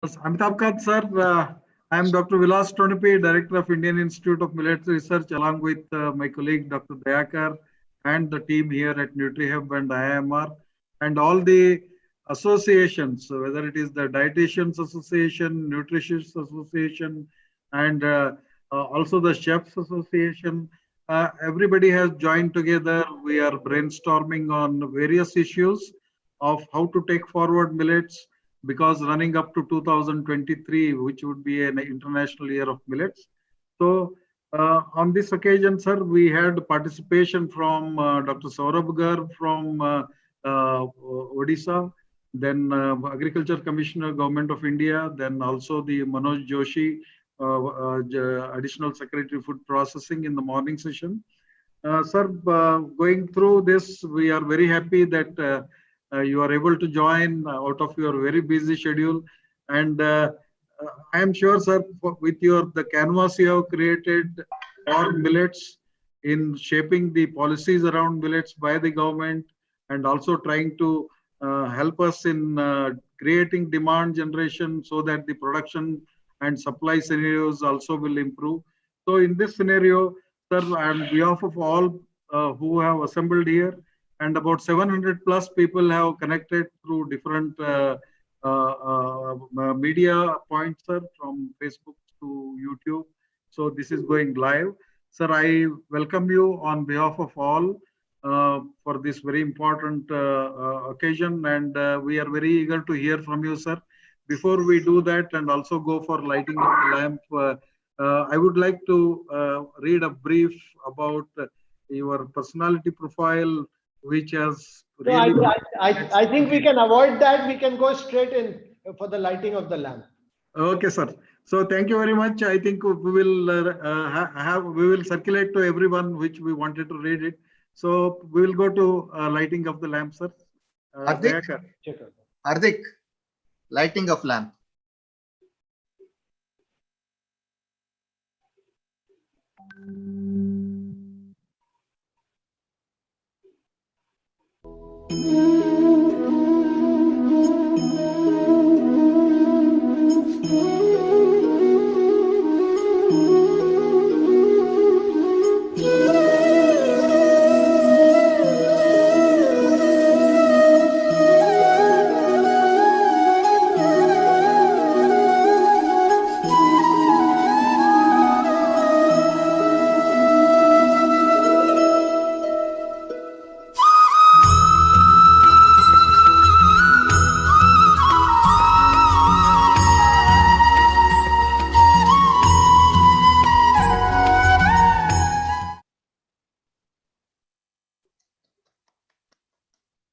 Yes, Amitabh Kant, sir. I am Dr. Vilas Tonipi, Director of Indian Institute of Military Research, along with my colleague Dr. Dayakar and the team here at NutriHub and IIMR, and all the associations, so whether it is the Dietitians Association, Nutritionists Association, and also the Chefs Association. Everybody has joined together. We are brainstorming on various issues of how to take forward millets because running up to 2023, which would be an international year of millets. So, on this occasion, sir, we had participation from Dr. Saurabh Garg from Odisha, then Agriculture Commissioner, Government of India, then also the Manoj Joshi, Additional Secretary Food Processing in the morning session. Sir, going through this, we are very happy that you are able to join out of your very busy schedule. And I am sure, sir, with your the canvas you have created for millets in shaping the policies around millets by the government and also trying to help us in creating demand generation so that the production and supply scenarios also will improve. So in this scenario, sir, on behalf of all who have assembled here, and about 700 plus people have connected through different media points, sir, from Facebook to YouTube. So this is going live. Sir, I welcome you on behalf of all for this very important occasion, and we are very eager to hear from you, sir. Before we do that and also go for lighting of the lamp, I would like to read a brief about your personality profile, which has No, I, really. I think we can avoid that. We can go straight in for the lighting of the lamp. Okay, sir. So thank you very much. I think we will we will circulate to everyone which we wanted to read it. So we will go to lighting of the lamp, sir. Hardik, Hardik, lighting of lamp.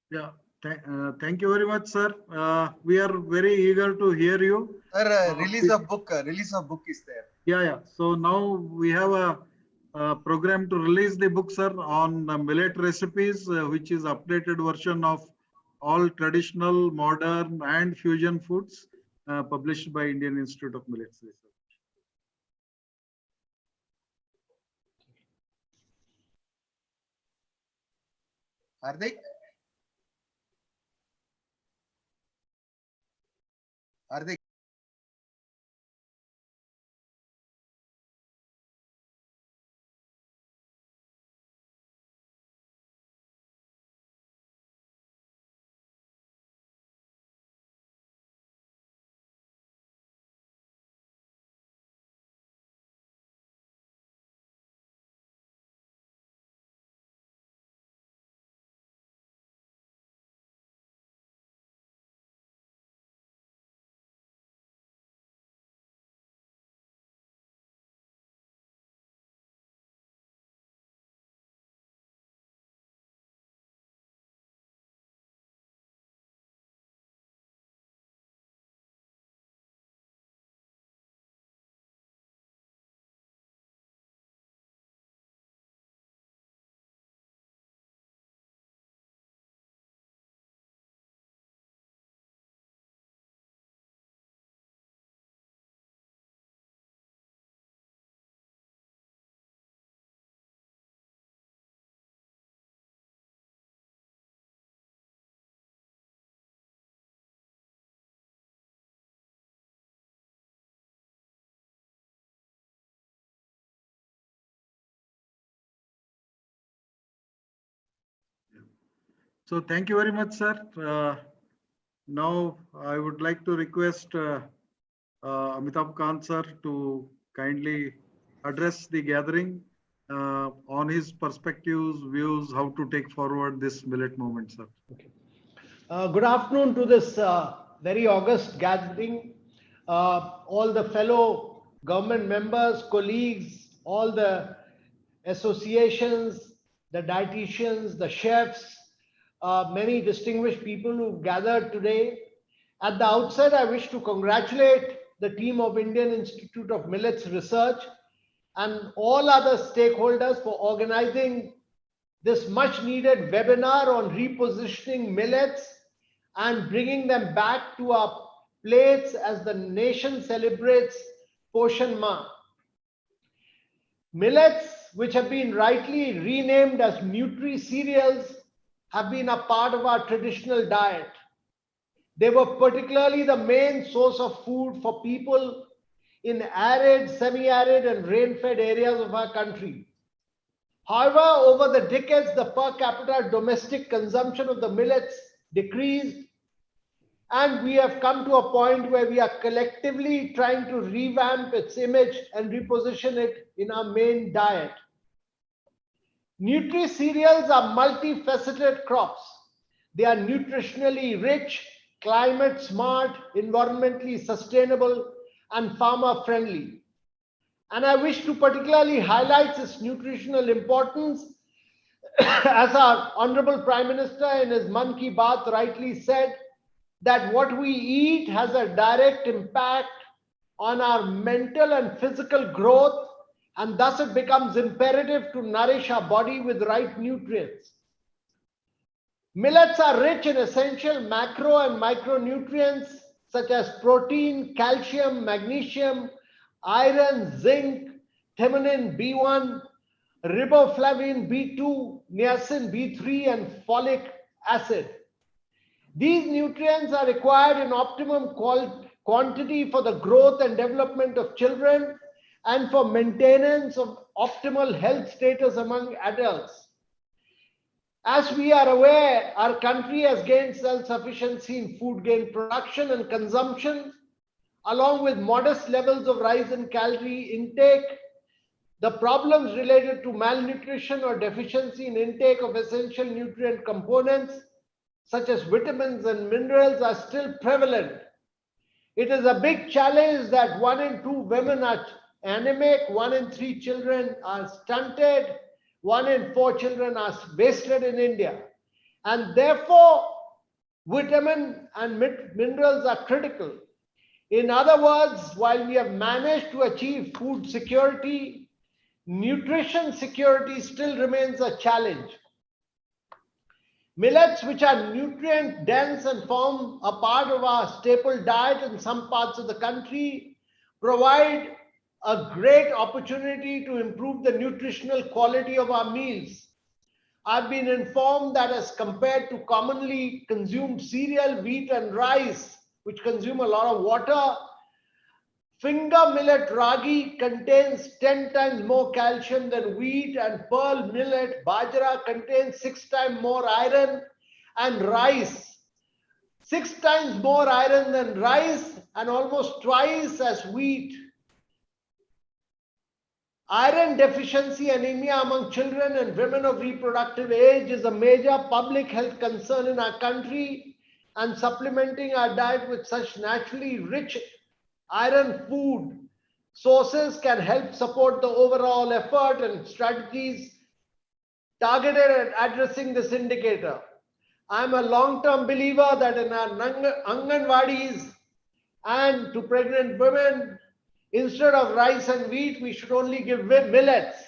Yeah, thank you very much, sir. We are very eager to hear you. Sir, release of book is there. Yeah. So now we have a program to release the book, sir, on millet recipes, which is updated version of all traditional, modern, and fusion foods, published by Indian Institute of Millets Research. Hardik? Hardik? So thank you very much, sir. Now I would like to request Amitabh Kant sir to kindly address the gathering on his perspectives, views, how to take forward this millet movement, sir. Okay. Good afternoon to this very august gathering. All the fellow government members, colleagues, all the associations, the dietitians, the chefs, many distinguished people who gathered today. At the outset, I wish to congratulate the team of Indian Institute of Millets Research and all other stakeholders for organizing this much needed webinar on repositioning millets and bringing them back to our plates as the nation celebrates Poshan Ma. Millets, which have been rightly renamed as Nutri cereals, have been a part of our traditional diet. They were particularly the main source of food for people in arid, semi-arid and rain-fed areas of our country. However, over the decades, the per capita domestic consumption of the millets decreased, and we have come to a point where we are collectively trying to revamp its image and reposition it in our main diet. Nutri cereals are multifaceted crops. They are nutritionally rich, climate smart, environmentally sustainable, and farmer friendly. And I wish to particularly highlight its nutritional importance as our Honorable Prime Minister in his Mann Ki Baat rightly said, that what we eat has a direct impact on our mental and physical growth, and thus it becomes imperative to nourish our body with right nutrients. Millets are rich in essential macro and micronutrients such as protein, calcium, magnesium, iron, zinc, thiamine B1, riboflavin B2, niacin B3, and folic acid. These nutrients are required in optimum quantity for the growth and development of children and for maintenance of optimal health status among adults. As we are aware, our country has gained self-sufficiency in food grain production and consumption, along with modest levels of rise in calorie intake. The problems related to malnutrition or deficiency in intake of essential nutrient components, such as vitamins and minerals, are still prevalent. It is a big challenge that 1 in 2 women are anemic, 1 in 3 children are stunted, 1 in 4 children are wasted in India. And therefore, vitamin and minerals are critical. In other words, while we have managed to achieve food security, nutrition security still remains a challenge. Millets, which are nutrient dense and form a part of our staple diet in some parts of the country, provide a great opportunity to improve the nutritional quality of our meals. I've been informed that as compared to commonly consumed cereal, wheat and rice, which consume a lot of water, finger millet ragi contains 10 times more calcium than wheat, and pearl millet bajra contains 6 times more iron, and rice 6 times more iron than rice and almost twice as wheat. Iron deficiency anemia among children and women of reproductive age is a major public health concern in our country, and supplementing our diet with such naturally rich iron food sources can help support the overall effort and strategies targeted at addressing this indicator. I am a long-term believer that in our Anganwadis and to pregnant women, instead of rice and wheat, we should only give millets.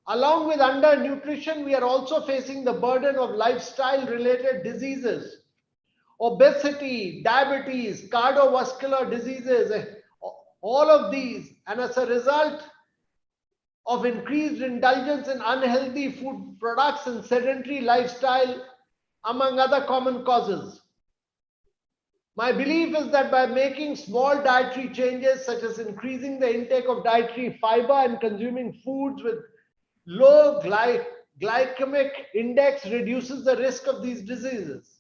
Along with undernutrition, we are also facing the burden of lifestyle-related diseases, obesity, diabetes, cardiovascular diseases, all of these, and as a result of increased indulgence in unhealthy food products and sedentary lifestyle, among other common causes. My belief is that by making small dietary changes, such as increasing the intake of dietary fiber and consuming foods with low glycemic index reduces the risk of these diseases.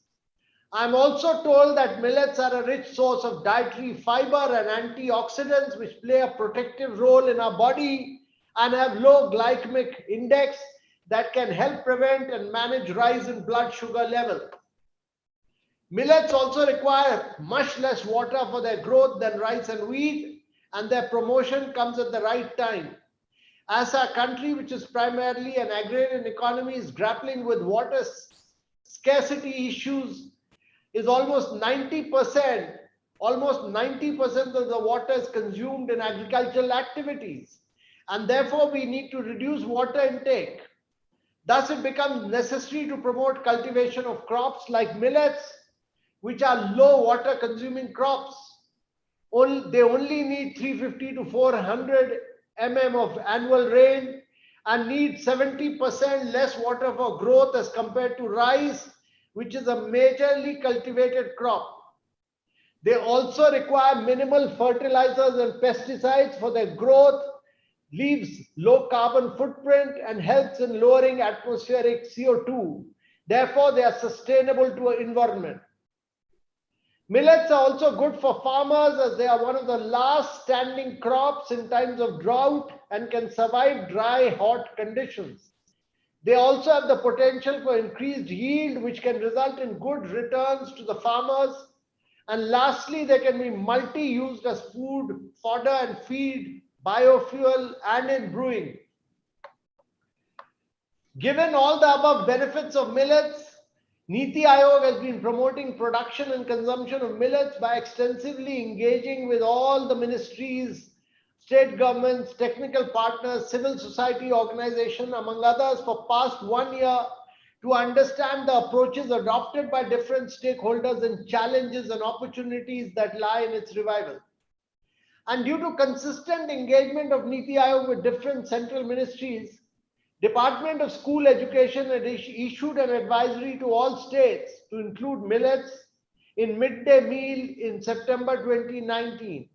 I'm also told that millets are a rich source of dietary fiber and antioxidants which play a protective role in our body and have low glycemic index that can help prevent and manage rise in blood sugar level. Millets also require much less water for their growth than rice and wheat, and their promotion comes at the right time. As our country, which is primarily an agrarian economy, is grappling with water scarcity issues, is almost 90% of the water is consumed in agricultural activities. And therefore, we need to reduce water intake. Thus, it becomes necessary to promote cultivation of crops like millets, which are low water consuming crops. They only need 350 to 400 mm of annual rain and need 70% less water for growth as compared to rice, which is a majorly cultivated crop. They also require minimal fertilizers and pesticides for their growth, leaves low carbon footprint, and helps in lowering atmospheric CO2. Therefore, they are sustainable to our environment. Millets are also good for farmers as they are one of the last standing crops in times of drought and can survive dry, hot conditions. They also have the potential for increased yield, which can result in good returns to the farmers. And lastly, they can be multi-used as food, fodder and feed, biofuel, and in brewing. Given all the above benefits of millets, Niti Aayog has been promoting production and consumption of millets by extensively engaging with all the ministries, state governments, technical partners, civil society organizations, among others, for past 1 year to understand the approaches adopted by different stakeholders and challenges and opportunities that lie in its revival. And due to consistent engagement of Niti Aayog with different central ministries, Department of School Education had issued an advisory to all states to include millets in midday meal in September 2019.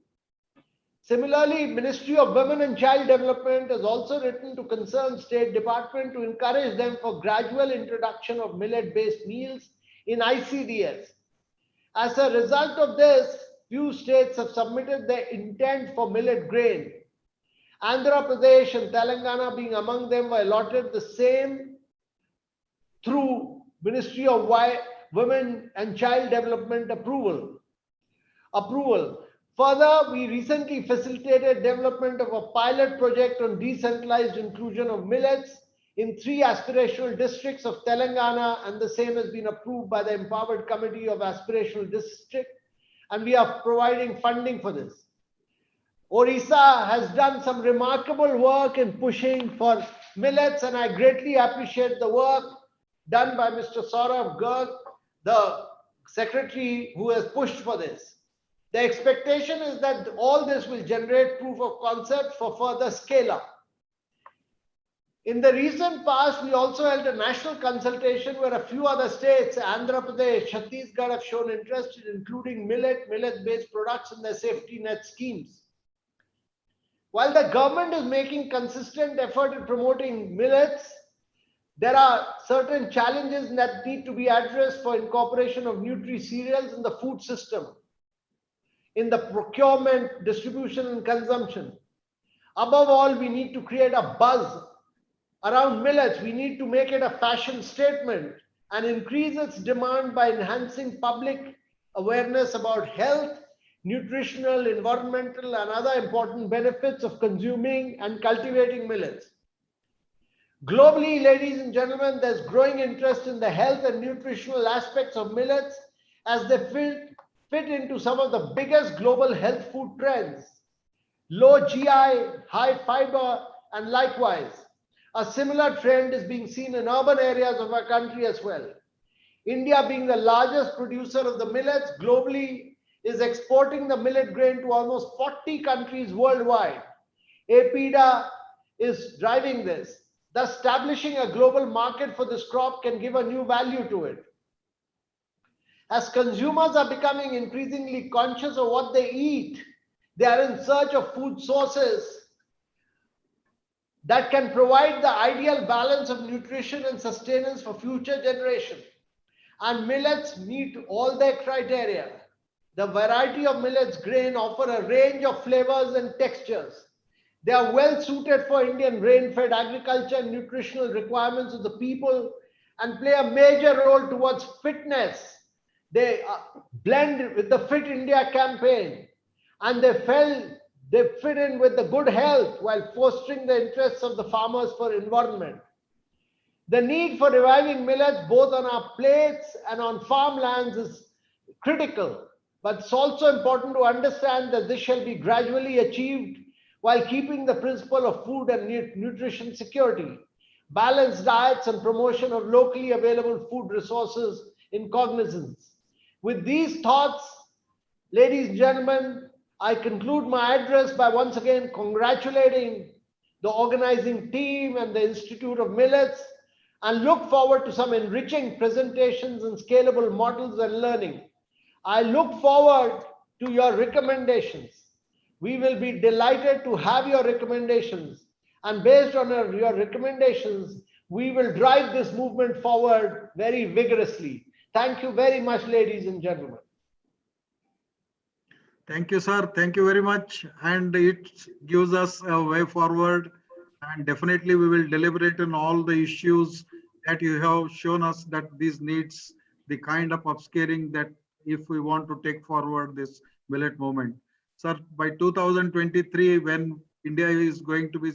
Similarly, Ministry of Women and Child Development has also written to concerned state department to encourage them for gradual introduction of millet-based meals in ICDS. As a result of this, few states have submitted their intent for millet grain. Andhra Pradesh and Telangana being among them were allotted the same through Ministry of Women and Child Development approval. Further, we recently facilitated development of a pilot project on decentralized inclusion of millets in 3 aspirational districts of Telangana, and the same has been approved by the Empowered Committee of Aspirational District, and we are providing funding for this. Orissa has done some remarkable work in pushing for millets, and I greatly appreciate the work done by Mr. Saurav Garg, the secretary who has pushed for this. The expectation is that all this will generate proof of concept for further scale up. In the recent past, we also held a national consultation where a few other states, Andhra Pradesh, Chhattisgarh, have shown interest in including millet-based products in their safety net schemes. While the government is making consistent effort in promoting millets, there are certain challenges that need to be addressed for incorporation of nutri-cereals in the food system, in the procurement, distribution, and consumption. Above all, we need to create a buzz around millets. We need to make it a fashion statement and increase its demand by enhancing public awareness about health, nutritional, environmental, and other important benefits of consuming and cultivating millets. Globally, ladies and gentlemen, there's growing interest in the health and nutritional aspects of millets as they fit into some of the biggest global health food trends. Low GI, high fiber, and likewise, a similar trend is being seen in urban areas of our country as well. India, being the largest producer of the millets globally, is exporting the millet grain to almost 40 countries worldwide. APEDA is driving this. Thus, establishing a global market for this crop can give a new value to it. As consumers are becoming increasingly conscious of what they eat, they are in search of food sources that can provide the ideal balance of nutrition and sustenance for future generations. And millets meet all their criteria. The variety of millets grain offer a range of flavors and textures. They are well suited for Indian rain-fed agriculture and nutritional requirements of the people and play a major role towards fitness. They blend with the Fit India campaign, and they fit in with the good health while fostering the interests of the farmers for environment. The need for reviving millets both on our plates and on farmlands is critical, but it's also important to understand that this shall be gradually achieved while keeping the principle of food and nutrition security, balanced diets, and promotion of locally available food resources in cognizance. With these thoughts, ladies and gentlemen, I conclude my address by once again congratulating the organizing team and the Institute of Millets, and look forward to some enriching presentations and scalable models and learning. I look forward to your recommendations. We will be delighted to have your recommendations, and based on your recommendations, we will drive this movement forward very vigorously. Thank you very much, ladies and gentlemen. Thank you, sir. Thank you very much. And it gives us a way forward. And definitely we will deliberate on all the issues that you have shown us, that these needs the kind of upscaling that if we want to take forward this millet movement. Sir, by 2023, when India is going to be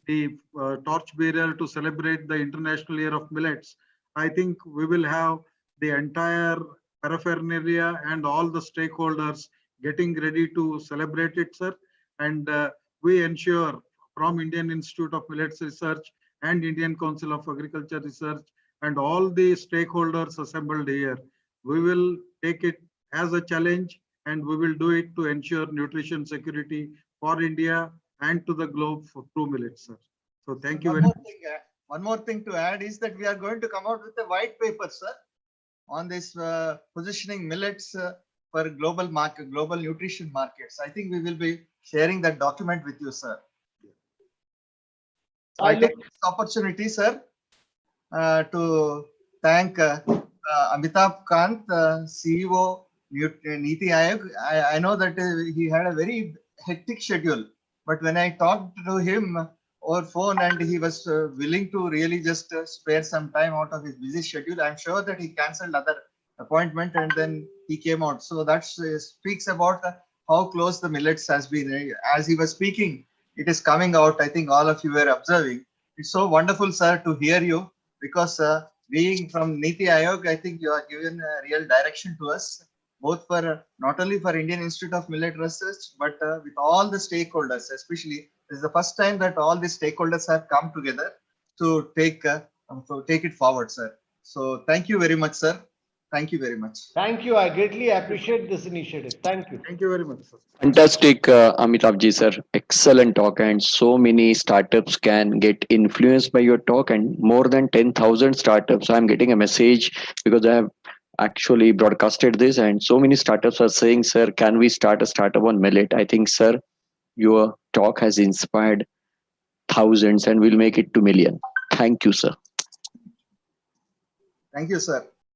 the torchbearer to celebrate the International Year of Millets, I think we will have the entire paraphernalia and all the stakeholders getting ready to celebrate it, sir. And we ensure from Indian Institute of Millets Research and Indian Council of Agriculture Research and all the stakeholders assembled here, we will take it as a challenge and we will do it to ensure nutrition security for India and to the globe through millets, sir. So thank you very much. One more thing to add is that we are going to come out with a white paper, sir, on this positioning millets for global nutrition markets. I think we will be sharing that document with you, sir. So I take this opportunity, sir, to thank Amitabh Kant, CEO, Niti Aayog. I know that he had a very hectic schedule, but when I talked to him over phone and he was willing to really just spare some time out of his busy schedule, I'm sure that he cancelled other appointment and then he came out. So that speaks about how close the millets has been. As he was speaking, it is coming out. I think all of you were observing. It's so wonderful, sir, to hear you, because being from Niti Aayog, I think you are given a real direction to us, both for not only for Indian Institute of Millet Research, but with all the stakeholders. Especially, this is the first time that all the stakeholders have come together to take it forward, sir. So thank you very much, sir. Thank you very much. Thank you. I greatly appreciate this initiative. Thank you. Thank you very much, sir. Fantastic, Amitabh sir. Excellent talk, and so many startups can get influenced by your talk, and more than 10,000 startups. I'm getting a message because I have actually broadcasted this, and so many startups are saying, sir, can we start a startup on millet? I think, sir, your talk has inspired thousands and will make it to million. Thank you, sir. Thank you, sir.